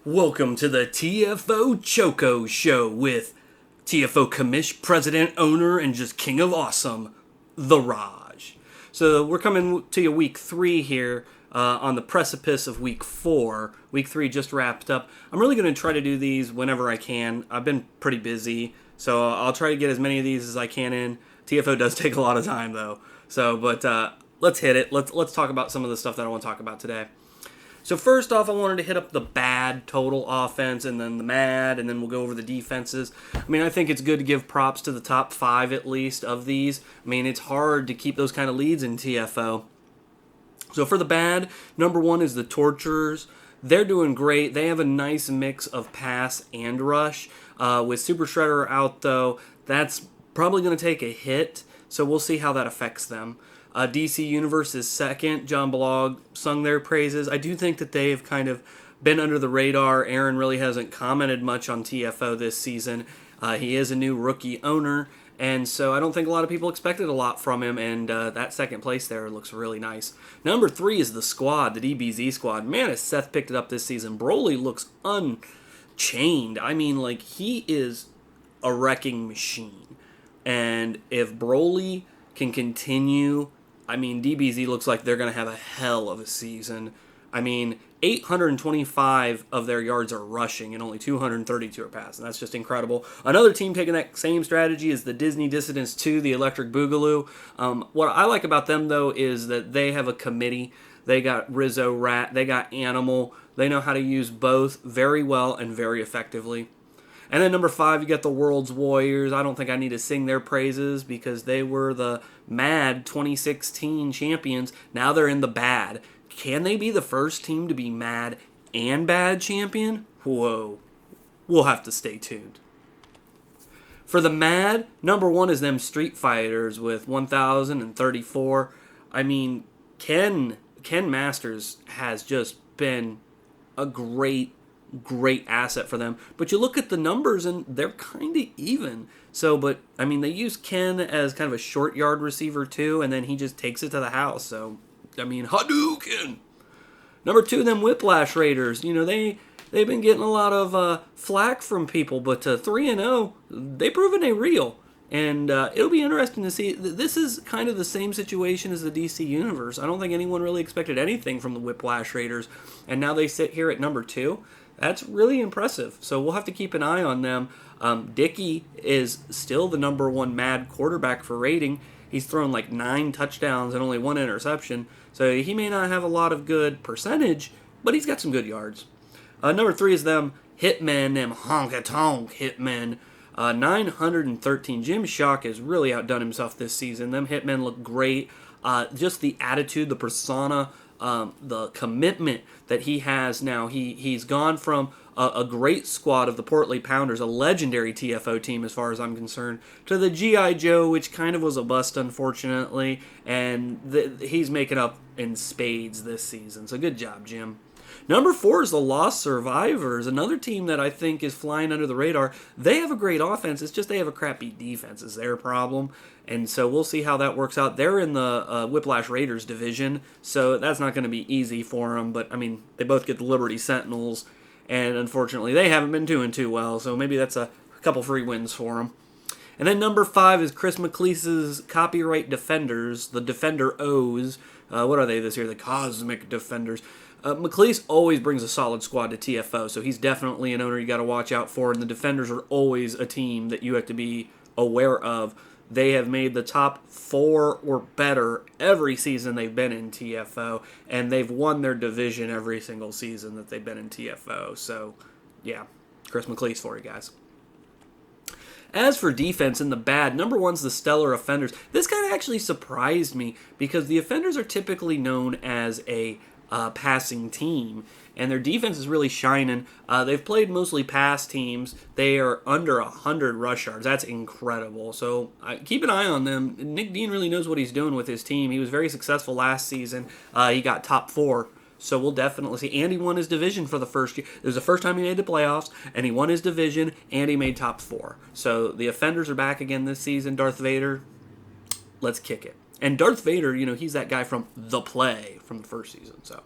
Welcome to the TFO Choco-Show with TFO commish, president, owner, and just king of awesome, The Raj. So we're coming to you week 3 here on the precipice of week 4. Week 3 just wrapped up. I'm really going to try to do these whenever I can. I've been pretty busy, so I'll try to get as many of these as I can in. TFO does take a lot of time though. But let's hit it. Let's talk about some of the stuff that I want to talk about today. So first off, I wanted to hit up the bad total offense and then the mad, and then we'll go over the defenses. I mean, I think it's good to give props to the top 5 at least of these. I mean, it's hard to keep those kind of leads in TFO. So for the bad, number 1 is the Torturers. They're doing great. They have a nice mix of pass and rush. With Super Shredder out, though, that's probably going to take a hit, so we'll see how that affects them. DC Universe is second. John Blog sung their praises. I do think that they've kind of been under the radar. Aaron really hasn't commented much on TFO this season. He is a new rookie owner, and so I don't think a lot of people expected a lot from him, and that second place there looks really nice. Number 3 is the squad, the DBZ squad. Man, has Seth picked it up this season. Broly looks unchained. I mean, like, he is a wrecking machine. And if Broly can continue, I mean, DBZ looks like they're going to have a hell of a season. I mean, 825 of their yards are rushing and only 232 are passing. That's just incredible. Another team taking that same strategy is the Disney Dissidents 2, the Electric Boogaloo. What I like about them, though, is that they have a committee. They got Rizzo Rat. They got Animal. They know how to use both very well and very effectively. And then number 5, you got the World's Warriors. I don't think I need to sing their praises because they were the Mad 2016 champions. Now they're in the Bad. Can they be the first team to be Mad and Bad champion? Whoa. We'll have to stay tuned. For the Mad, number 1 is them Street Fighters with 1,034. I mean, Ken Masters has just been a great asset for them. But you look at the numbers and they're kind of even. But I mean, they use Ken as kind of a short yard receiver too, and then he just takes it to the house. So, I mean, Hadouken! Number 2, them Whiplash Raiders. You know, they've been getting a lot of flack from people, but 3-0, they've proven they're real. And it'll be interesting to see. This is kind of the same situation as the DC Universe. I don't think anyone really expected anything from the Whiplash Raiders, and now they sit here at number 2. That's really impressive. So we'll have to keep an eye on them. Dickey is still the number 1 Mad quarterback for rating. He's thrown like 9 touchdowns and only 1 interception. So he may not have a lot of good percentage, but he's got some good yards. Number 3 is them Hitmen, them honk-a-tonk Hitmen. 913. Jim Shock has really outdone himself this season. Them Hitmen look great. Just the attitude, the persona, the commitment that he has now. He's gone from a great squad of the Portly Pounders, a legendary TFO team as far as I'm concerned, to the G.I. Joe, which kind of was a bust, unfortunately, and he's making up in spades this season. So good job, Jim. Number 4 is the Lost Survivors, another team that I think is flying under the radar. They have a great offense, it's just they have a crappy defense is their problem, and so we'll see how that works out. They're in the Whiplash Raiders division, so that's not going to be easy for them, but I mean, they both get the Liberty Sentinels, and unfortunately they haven't been doing too well, so maybe that's a couple free wins for them. And then number 5 is Chris McLeese's Copyright Defenders, the Defender O's. What are they this year? The Cosmic Defenders. McLeese always brings a solid squad to TFO, so he's definitely an owner you got to watch out for, and the Defenders are always a team that you have to be aware of. They have made the top 4 or better every season they've been in TFO, and they've won their division every single season that they've been in TFO. So, yeah, Chris McLeese for you guys. As for defense in the bad, number 1's the Stellar Offenders. This kind of actually surprised me because the Offenders are typically known as a passing team, and their defense is really shining. They've played mostly pass teams. They are under 100 rush yards. That's incredible. So keep an eye on them. Nick Dean really knows what he's doing with his team. He was very successful last season. He got top 4. So we'll definitely see. And he won his division for the first year. It was the first time he made the playoffs, and he won his division, and he made top 4. So the Offenders are back again this season. Darth Vader, let's kick it. And Darth Vader, you know, he's that guy from The Play from the first season. So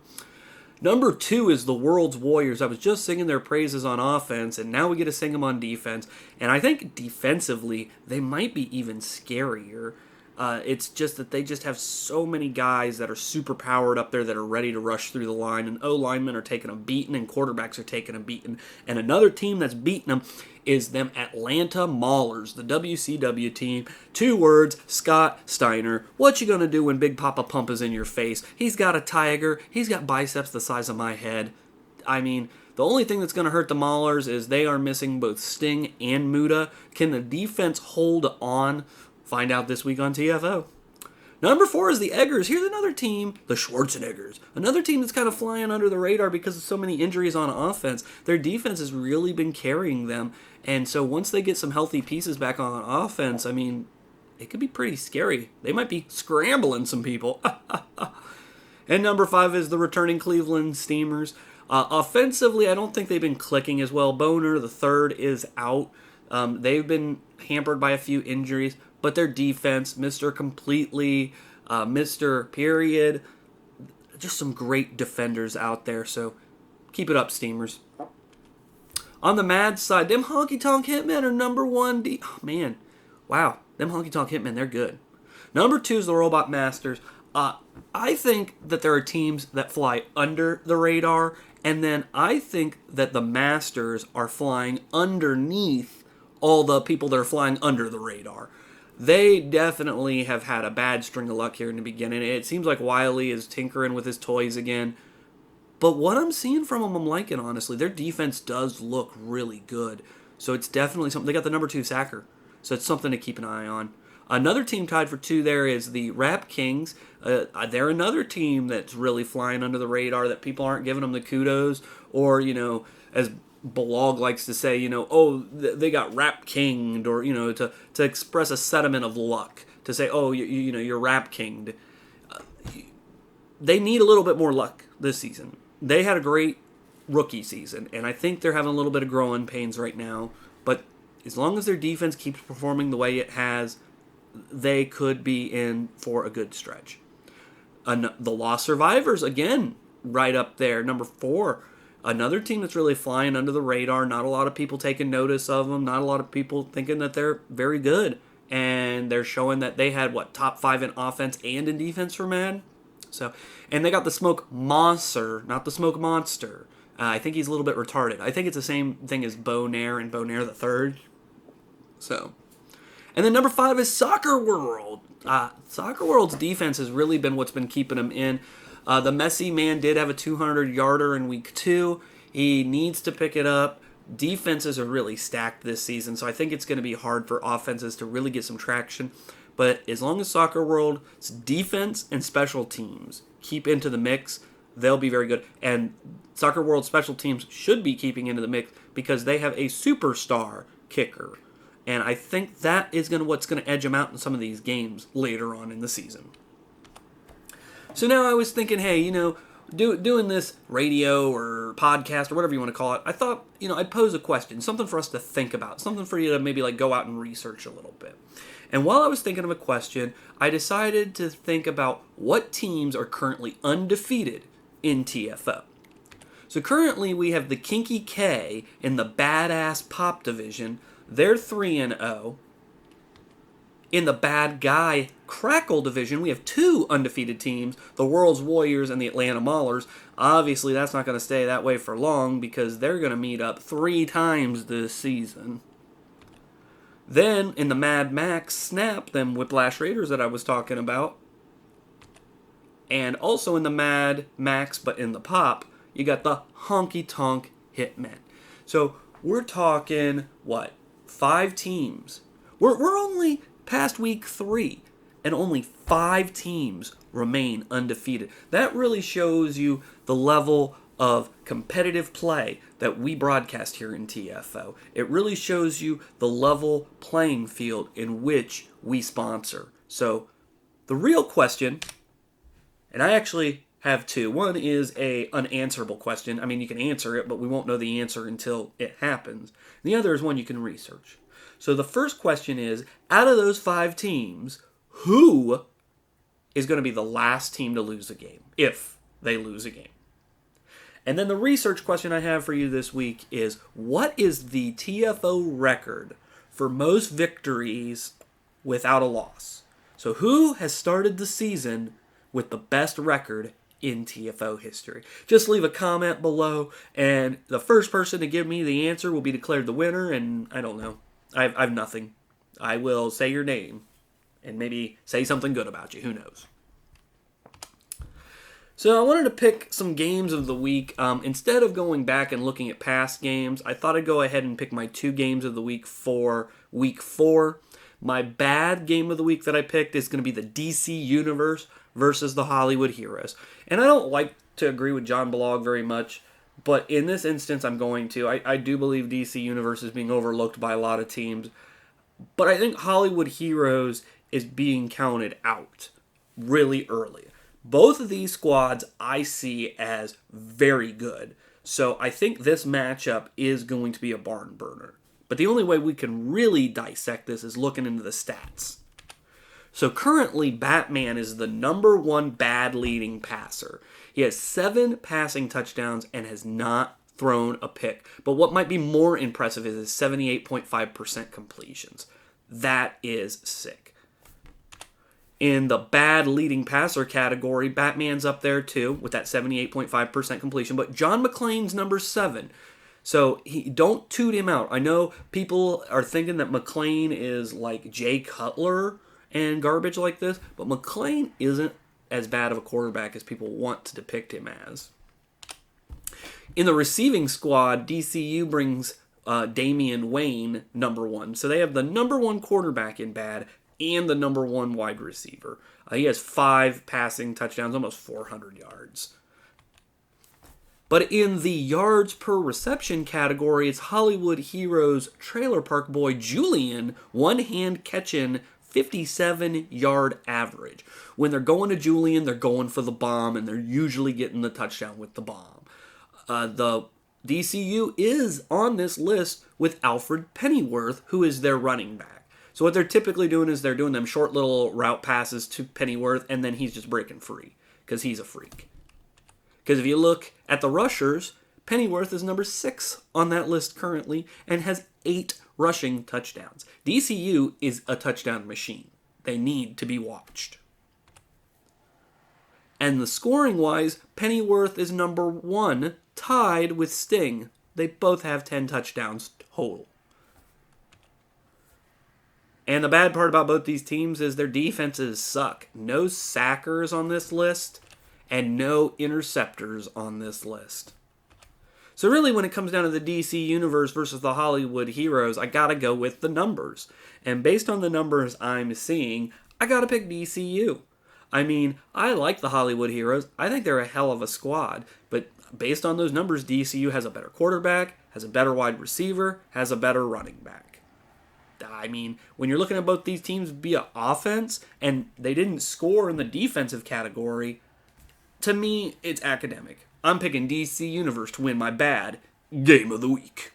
Number 2 is the World's Warriors. I was just singing their praises on offense, and now we get to sing them on defense. And I think defensively, they might be even scarier. It's just that they just have so many guys that are super powered up there that are ready to rush through the line, and O-linemen are taking a beating, and quarterbacks are taking a beating. And another team that's beating them is them Atlanta Maulers, the WCW team. 2 words, Scott Steiner. What you gonna do when Big Papa Pump is in your face? He's got a tiger. He's got biceps the size of my head. I mean, the only thing that's going to hurt the Maulers is they are missing both Sting and Muda. Can the defense hold on? Find out this week on TFO. Number 4 is the Eggers. Here's another team, the Schwarzeneggers. Another team that's kind of flying under the radar because of so many injuries on offense. Their defense has really been carrying them. And so once they get some healthy pieces back on offense, I mean, it could be pretty scary. They might be scrambling some people. And number 5 is the returning Cleveland Steamers. Offensively, I don't think they've been clicking as well. Boner, the third, is out. They've been hampered by a few injuries, but their defense, Mr. Completely, Mr. Period, just some great defenders out there, so keep it up, Steamers. On the Mad side, them Honky Tonk Hitmen are number 1. Oh, man, wow, them Honky Tonk Hitmen, they're good. Number 2 is the Robot Masters. I think that there are teams that fly under the radar, and then I think that the Masters are flying underneath all the people that are flying under the radar. They definitely have had a bad string of luck here in the beginning. It seems like Wiley is tinkering with his toys again. But what I'm seeing from them, I'm liking, honestly. Their defense does look really good. So it's definitely something. They got the number 2 sacker. So it's something to keep an eye on. Another team tied for 2 there is the Rap Kings. They're another team that's really flying under the radar, that people aren't giving them the kudos. Or, as Balog likes to say, they got Rap Kinged, or, to express a sentiment of luck. To say, you're Rap Kinged. They need a little bit more luck this season. They had a great rookie season, and I think they're having a little bit of growing pains right now. But as long as their defense keeps performing the way it has, they could be in for a good stretch. The Lost Survivors, again, right up there, number 4. Another team that's really flying under the radar. Not a lot of people taking notice of them. Not a lot of people thinking that they're very good. And they're showing that they had, top 5 in offense and in defense for Mad. And they got the Smoke Monster, not the Smoke Monster. I think he's a little bit retarded. I think it's the same thing as Bonaire and Bonaire the Third. And then number 5 is Soccer World. Soccer World's defense has really been what's been keeping them in. The Messy Man did have a 200-yarder in week 2. He needs to pick it up. Defenses are really stacked this season, so I think it's going to be hard for offenses to really get some traction. But as long as Soccer World's defense and special teams keep into the mix, they'll be very good. And Soccer World special teams should be keeping into the mix because they have a superstar kicker. And I think that is what's going to edge them out in some of these games later on in the season. So now I was thinking, hey, doing this radio or podcast or whatever you want to call it, I thought, I'd pose a question, something for us to think about, something for you to maybe go out and research a little bit. And while I was thinking of a question, I decided to think about what teams are currently undefeated in TFO. So currently we have the Kinky K in the Badass Pop division. They're 3-0. In the Bad Guy Crackle division, we have 2 undefeated teams, the World's Warriors and the Atlanta Maulers. Obviously, that's not going to stay that way for long because they're going to meet up 3 times this season. Then, in the Mad Max Snap, them Whiplash Raiders that I was talking about, and also in the Mad Max, but in the Pop, you got the Honky Tonk Hitmen. So, we're talking, 5 teams. We're only past week 3, and only 5 teams remain undefeated. That really shows you the level of competitive play that we broadcast here in TFO. It really shows you the level playing field in which we sponsor. So, the real question, and I actually have 2. One is a unanswerable question. I mean, you can answer it, but we won't know the answer until it happens. And the other is one you can research. So the first question is, out of those 5 teams, who is going to be the last team to lose a game, if they lose a game? And then the research question I have for you this week is, what is the TFO record for most victories without a loss? So who has started the season with the best record in TFO history? Just leave a comment below, and the first person to give me the answer will be declared the winner, and I don't know. I've nothing. I will say your name and maybe say something good about you. Who knows? So I wanted to pick some games of the week. Instead of going back and looking at past games, I thought I'd go ahead and pick my 2 games of the week for week 4. My bad game of the week that I picked is going to be the DC Universe versus the Hollywood Heroes. And I don't like to agree with John Blog very much, but in this instance I'm going to. I do believe DC Universe is being overlooked by a lot of teams, but I think Hollywood Heroes is being counted out really early. Both of these squads I see as very good. So I think this matchup is going to be a barn burner. But the only way we can really dissect this is looking into the stats. So currently, Batman is the number 1 bad leading passer. He has 7 passing touchdowns and has not thrown a pick. But what might be more impressive is his 78.5% completions. That is sick. In the bad leading passer category, Batman's up there too with that 78.5% completion. But John McClane's number 7. So don't toot him out. I know people are thinking that McClane is like Jay Cutler and garbage like this, but McClane isn't as bad of a quarterback as people want to depict him as. In the receiving squad, DCU brings Damian Wayne number 1. So they have the number 1 quarterback in bad and the number 1 wide receiver. He has 5 passing touchdowns, almost 400 yards. But in the yards per reception category, it's Hollywood Heroes Trailer Park Boy Julian, one-hand catching 57-yard average. When they're going to Julian, they're going for the bomb, and they're usually getting the touchdown with the bomb. The DCU is on this list with Alfred Pennyworth, who is their running back. So what they're typically doing is they're doing them short little route passes to Pennyworth, and then he's just breaking free because he's a freak. Because if you look at the rushers, Pennyworth is number 6 on that list currently and has 8 rushing touchdowns. DCU is a touchdown machine. They need to be watched. And the scoring-wise, Pennyworth is number 1, tied with Sting. They both have 10 touchdowns total. And the bad part about both these teams is their defenses suck. No sackers on this list, and no interceptors on this list. So really, when it comes down to the DC Universe versus the Hollywood Heroes, I gotta go with the numbers. And based on the numbers I'm seeing, I gotta pick DCU. I mean, I like the Hollywood Heroes. I think they're a hell of a squad. But based on those numbers, DCU has a better quarterback, has a better wide receiver, has a better running back. I mean, when you're looking at both these teams via offense, and they didn't score in the defensive category, to me, it's academic. I'm picking DC Universe to win my bad game of the week.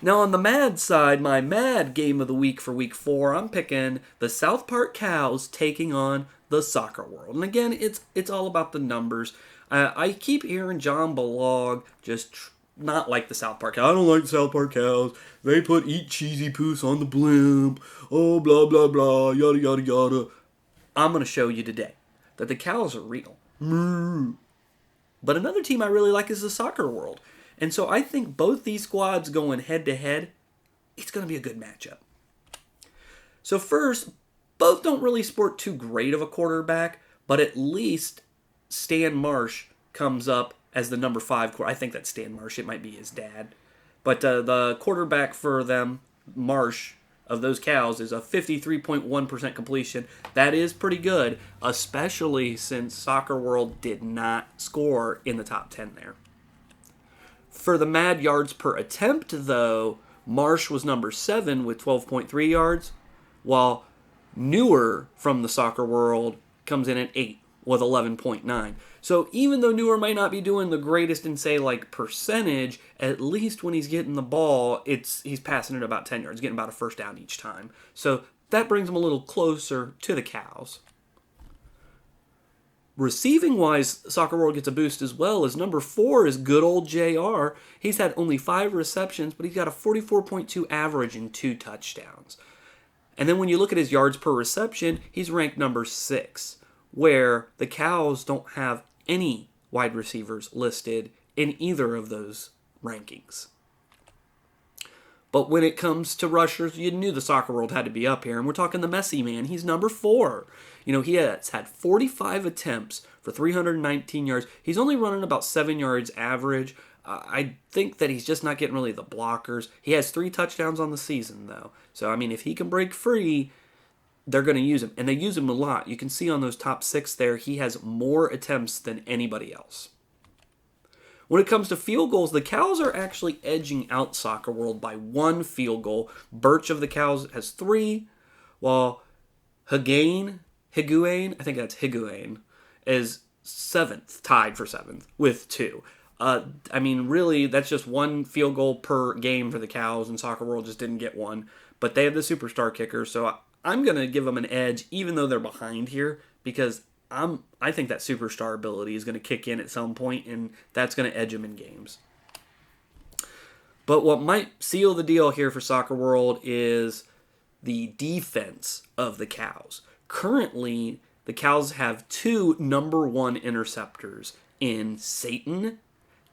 Now, on the mad side, my mad game of the week for week 4, I'm picking the South Park Cows taking on the Soccer World. And again, it's all about the numbers. I keep hearing John Balog just not like the South Park Cows. I don't like the South Park Cows. They put eat cheesy poos on the blimp. Oh, blah, blah, blah, yada, yada, yada. I'm going to show you today that the Cows are real. But another team I really like is the Soccer World. And so I think both these squads going head-to-head, it's going to be a good matchup. So first, both don't really sport too great of a quarterback, but at least Stan Marsh comes up as the number 5 quarterback. I think that's Stan Marsh. It might be his dad. But the quarterback for them, Marsh, of those Cows, is a 53.1% completion. That is pretty good, especially since Soccer World did not score in the top 10 there. For the mad yards per attempt, though, Marsh was number 7 with 12.3 yards, while Newer from the Soccer World comes in at 8 with 11.9. So even though Newer might not be doing the greatest in, say, like percentage, at least when he's getting the ball, he's passing it about 10 yards, getting about a first down each time. So that brings him a little closer to the Cows. Receiving wise, Soccer World gets a boost as well, as number 4 is good old JR. He's had only 5 receptions, but he's got a 44.2 average and 2 touchdowns. And then when you look at his yards per reception, he's ranked number 6, where the Cows don't have any wide receivers listed in either of those rankings. But when it comes to rushers, you knew the Soccer World had to be up here. And we're talking the messy man. He's number 4. He has had 45 attempts for 319 yards. He's only running about 7 yards average. I think that he's just not getting really the blockers. He has 3 touchdowns on the season, though. So, if he can break free, they're going to use him. And they use him a lot. You can see on those top 6 there, he has more attempts than anybody else. When it comes to field goals, the Cows are actually edging out Soccer World by 1 field goal. Birch of the Cows has 3, while Higuain, I think that's Higuain, is 7th, tied for 7th with 2. Really, that's just 1 field goal per game for the Cows, and Soccer World just didn't get one. But they have the superstar kicker, so I'm going to give them an edge, even though they're behind here, because I think that superstar ability is going to kick in at some point, and that's going to edge them in games. But what might seal the deal here for Soccer World is the defense of the Cows. Currently, the Cows have 2 number 1 interceptors in Satan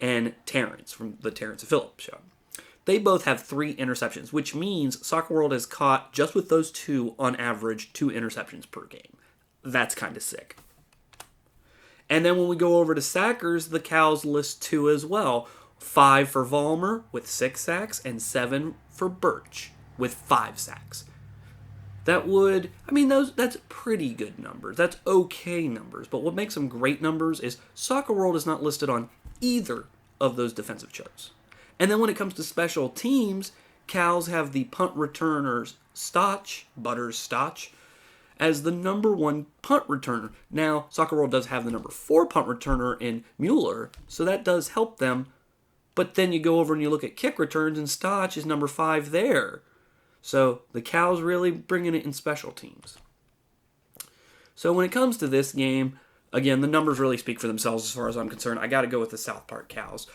and Terrence from the Terrence and Phillip show. They both have 3 interceptions, which means Soccer World has caught, just with those 2, on average, 2 interceptions per game. That's kind of sick. And then when we go over to sackers, the Cows list 2 as well. 5 for Vollmer with 6 sacks, and 7 for Birch with 5 sacks. That's pretty good numbers. That's okay numbers. But what makes them great numbers is Soccer World is not listed on either of those defensive charts. And then when it comes to special teams, Cows have the punt returners Butters Stotch, as the number 1 punt returner. Now, Soccer World does have the number 4 punt returner in Mueller, so that does help them. But then you go over and you look at kick returns, and Stotch is number 5 there. So the Cows really bringing it in special teams. So when it comes to this game, again, the numbers really speak for themselves as far as I'm concerned. I got to go with the South Park Cows.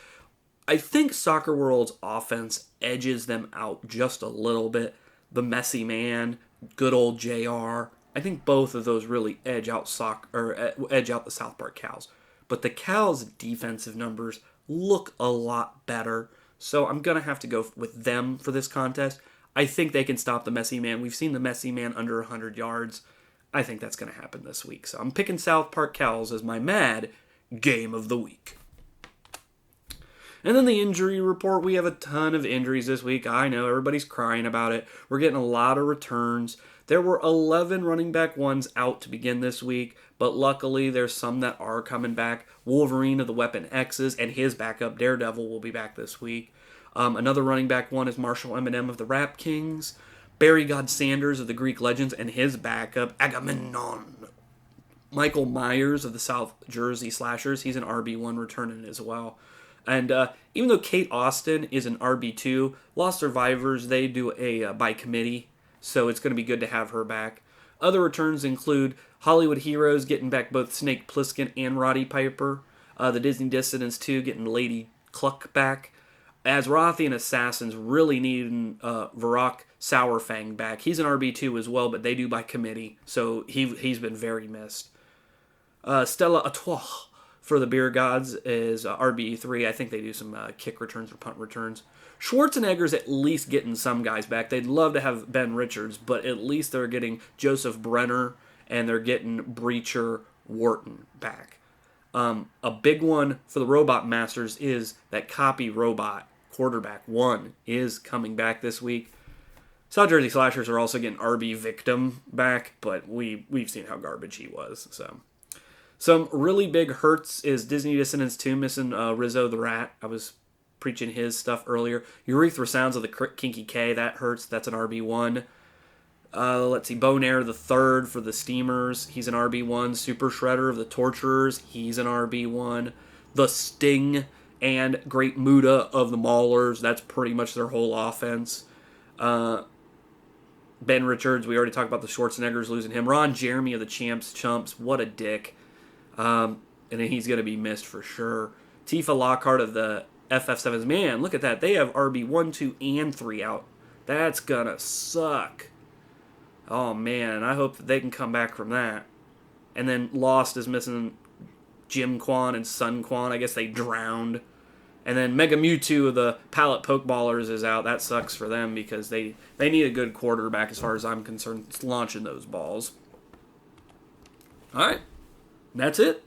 I think Soccer World's offense edges them out just a little bit. The messy man, good old JR. I think both of those really edge out the South Park Cows. But the Cows' defensive numbers look a lot better. So I'm going to have to go with them for this contest. I think they can stop the messy man. We've seen the messy man under 100 yards. I think that's going to happen this week. So I'm picking South Park Cows as my mad game of the week. And then the injury report. We have a ton of injuries this week. I know, everybody's crying about it. We're getting a lot of returns. There were 11 running back ones out to begin this week, but luckily there's some that are coming back. Wolverine of the Weapon X's and his backup Daredevil will be back this week. Another running back one is Marshall Eminem of the Rap Kings. Barry God Sanders of the Greek Legends and his backup Agamemnon. Michael Myers of the South Jersey Slashers. He's an RB1 returning as well. And even though Kate Austin is an RB2, Lost Survivors, they do a by committee, so it's going to be good to have her back. Other returns include Hollywood Heroes getting back both Snake Plissken and Roddy Piper. The Disney Dissidents 2 getting Lady Cluck back. Azrathian Assassins really needing Varrock Sourfang back. He's an RB2 as well, but they do by committee, so he's been very missed. Stella Atois for the Beer Gods is RB3. I think they do some kick returns or punt returns. Schwarzenegger's at least getting some guys back. They'd love to have Ben Richards, but at least they're getting Joseph Brenner and they're getting Breacher Wharton back. A big one for the Robot Masters is that Copy Robot quarterback 1 is coming back this week. South Jersey Slashers are also getting RB Victim back, but we've seen how garbage he was. So some really big hurts is Disney Dissidents 2 missing Rizzo the Rat. I was preaching his stuff earlier. Urethra Sounds of the Kinky K, that hurts. That's an RB1. Let's see, Bonaire the Third for the Steamers. He's an RB1. Super Shredder of the Torturers. He's an RB1. The Sting and Great Muda of the Maulers. That's pretty much their whole offense. Ben Richards, we already talked about the Schwarzeneggers losing him. Ron Jeremy of the Chumps. What a dick. And then he's going to be missed for sure. Tifa Lockhart of the FF7s, man, look at that. They have RB1, 2, and 3 out. That's going to suck. Oh, man, I hope that they can come back from that. And then Lost is missing Jim Quan and Sun Quan. I guess they drowned. And then Mega Mewtwo of the Palette Pokeballers is out. That sucks for them because they need a good quarterback as far as I'm concerned launching those balls. All right. That's it.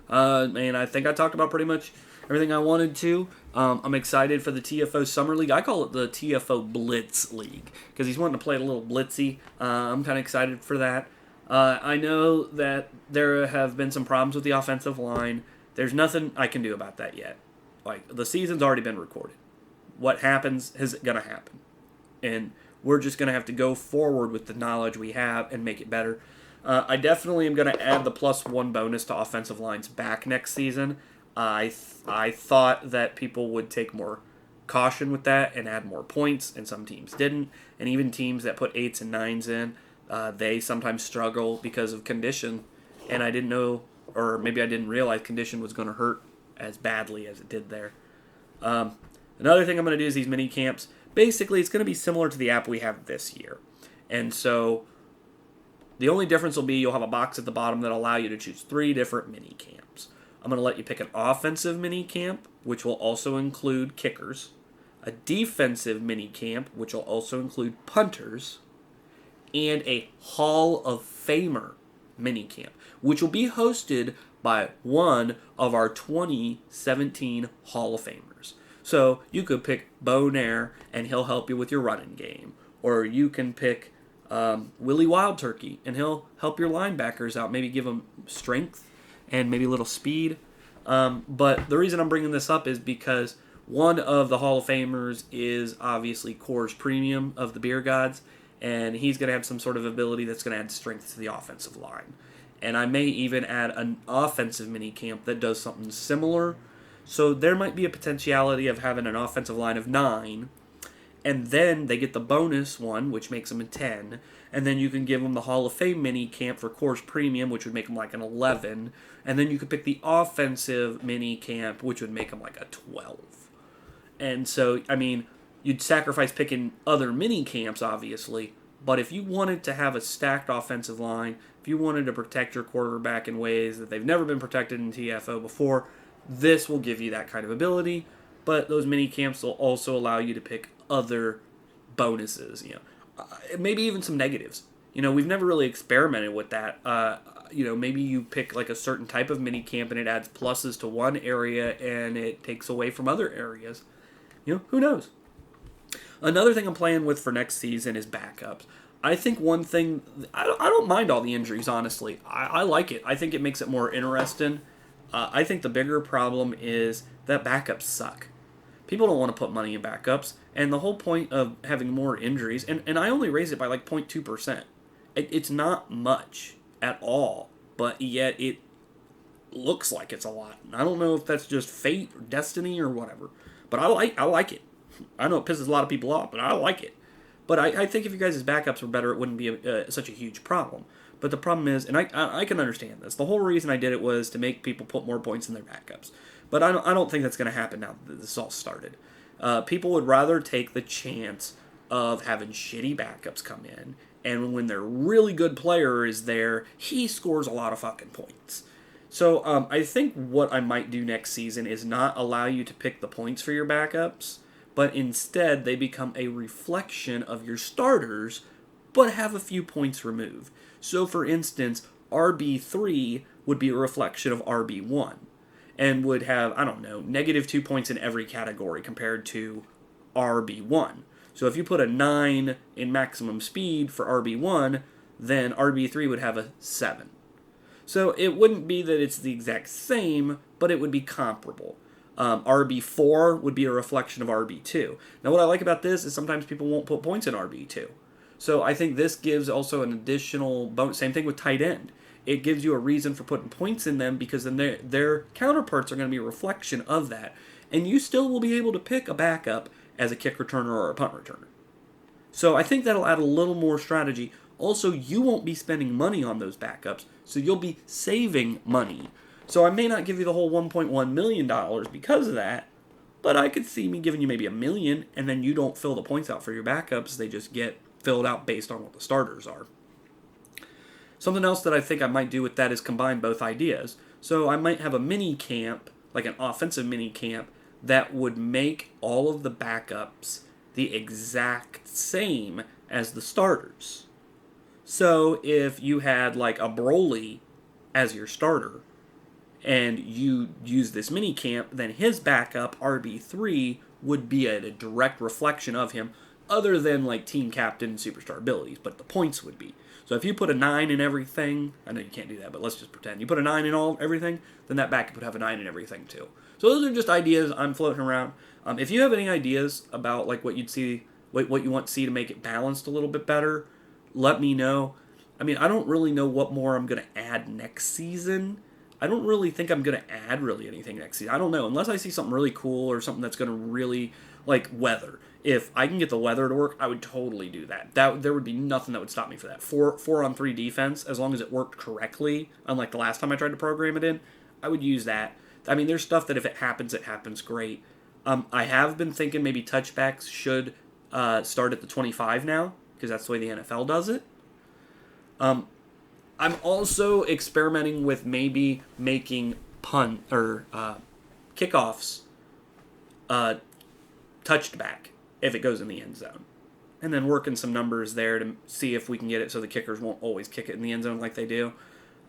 And I think I talked about pretty much everything I wanted to. I'm excited for the TFO Summer League. I call it the TFO Blitz League because he's wanting to play it a little blitzy. I'm kind of excited for that. I know that there have been some problems with the offensive line. There's nothing I can do about that yet. Like, the season's already been recorded. What happens is going to happen. And we're just going to have to go forward with the knowledge we have and make it better. I definitely am going to add the +1 bonus to offensive lines back next season. I thought that people would take more caution with that and add more points, and some teams didn't. And even teams that put 8s and 9s in, they sometimes struggle because of condition. And I didn't know, or maybe I didn't realize condition was going to hurt as badly as it did there. Another thing I'm going to do is these mini camps. Basically, it's going to be similar to the app we have this year. And so the only difference will be you'll have a box at the bottom that will allow you to choose 3 different mini camps. I'm going to let you pick an offensive mini camp, which will also include kickers, a defensive mini camp, which will also include punters, and a Hall of Famer mini camp, which will be hosted by one of our 2017 Hall of Famers. So you could pick Bo Nair, and he'll help you with your running game. Or you can pick Willie Wild Turkey, and he'll help your linebackers out, maybe give them strength and maybe a little speed. But the reason I'm bringing this up is because one of the Hall of Famers is obviously Coors Premium of the Beer Gods, and he's going to have some sort of ability that's going to add strength to the offensive line. And I may even add an offensive mini camp that does something similar. So there might be a potentiality of having an offensive line of 9, and then they get the bonus one, which makes them a 10, and then you can give them the Hall of Fame mini camp for Coors Premium, which would make them like an 11, and then you could pick the offensive mini camp, which would make them like a 12. And so, I mean, you'd sacrifice picking other mini camps, obviously, but if you wanted to have a stacked offensive line, if you wanted to protect your quarterback in ways that they've never been protected in TFO before, this will give you that kind of ability. But those mini camps will also allow you to pick other bonuses, maybe even some negatives. We've never really experimented with that. Maybe you pick like a certain type of mini camp and it adds pluses to one area and it takes away from other areas. Who knows? Another thing I'm playing with for next season is backups. I think one thing, I don't mind all the injuries, honestly. I like it. I think it makes it more interesting. I think the bigger problem is that backups suck. People don't want to put money in backups, and the whole point of having more injuries, and I only raise it by like 0.2%. It's not much at all, but yet it looks like it's a lot. I don't know if that's just fate or destiny or whatever, but I like it. I know it pisses a lot of people off, but I like it. But I think if you guys' backups were better, it wouldn't be such a huge problem. But the problem is, and I can understand this, the whole reason I did it was to make people put more points in their backups. But I don't think that's going to happen now that this all started. People would rather take the chance of having shitty backups come in, and when their really good player is there, he scores a lot of fucking points. So I think what I might do next season is not allow you to pick the points for your backups, but instead they become a reflection of your starters, but have a few points removed. So for instance, RB3 would be a reflection of RB1, and would have, -2 points in every category compared to RB1. So if you put a 9 in maximum speed for RB1, then RB3 would have a 7. So it wouldn't be that it's the exact same, but it would be comparable. RB4 would be a reflection of RB2. Now what I like about this is sometimes people won't put points in RB2. So I think this gives also an additional bonus. Same thing with tight end. It gives you a reason for putting points in them because then their counterparts are going to be a reflection of that. And you still will be able to pick a backup as a kick returner or a punt returner. So I think that'll add a little more strategy. Also, you won't be spending money on those backups, so you'll be saving money. So I may not give you the whole $1.1 million because of that, but I could see me giving you maybe $1 million, and then you don't fill the points out for your backups. They just get filled out based on what the starters are. Something else that I think I might do with that is combine both ideas. So I might have a mini camp, like an offensive mini camp, that would make all of the backups the exact same as the starters. So if you had like a Broly as your starter, and you use this mini camp, then his backup, RB3, would be a direct reflection of him, other than like team captain and superstar abilities, but the points would be. So if you put a 9 in everything, I know you can't do that, but let's just pretend. You put a 9 in everything, then that backup would have a 9 in everything too. So those are just ideas I'm floating around. If you have any ideas about like what you want to see to make it balanced a little bit better, let me know. I mean, I don't really know what more I'm going to add next season. I don't really think I'm going to add really anything next season. I don't know, unless I see something really cool or something that's going to really, like weather. If I can get the weather to work, I would totally do that. There would be nothing that would stop me for that. 4-on-3 defense, as long as it worked correctly, unlike the last time I tried to program it in, I would use that. I mean, there's stuff that if it happens great. I have been thinking maybe touchbacks should start at the 25 now, because that's the way the NFL does it. I'm also experimenting with maybe making kickoffs touched back if it goes in the end zone. And then working some numbers there to see if we can get it so the kickers won't always kick it in the end zone like they do.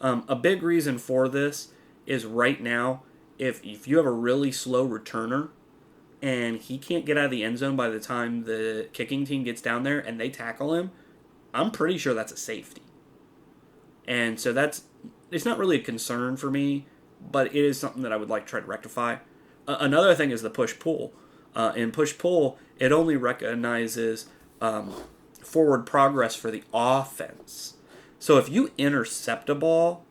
A big reason for this is right now, if you have a really slow returner and he can't get out of the end zone by the time the kicking team gets down there and they tackle him, I'm pretty sure that's a safety. And so it's not really a concern for me, but it is something that I would like to try to rectify. Another thing is the push-pull. In push-pull, it only recognizes forward progress for the offense. So if you intercept a ball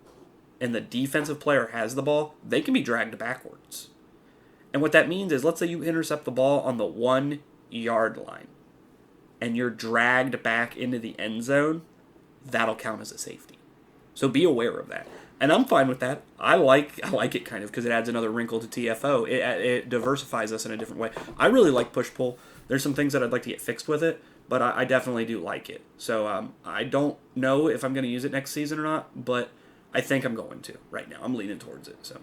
and the defensive player has the ball, they can be dragged backwards. And what that means is, let's say you intercept the ball on the 1-yard line and you're dragged back into the end zone, that'll count as a safety. So be aware of that. And I'm fine with that. I like it kind of because it adds another wrinkle to TFO. It diversifies us in a different way. I really like push-pull. There's some things that I'd like to get fixed with it, but I definitely do like it. So I don't know if I'm going to use it next season or not, but I think I'm going to right now. I'm leaning towards it. So,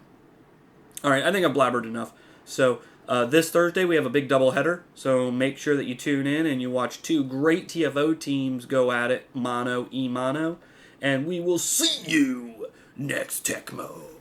all right, I think I've blabbered enough. So this Thursday we have a big doubleheader. So make sure that you tune in and you watch two great TFO teams go at it, mono, e-mono. And we will see you next Tecmo.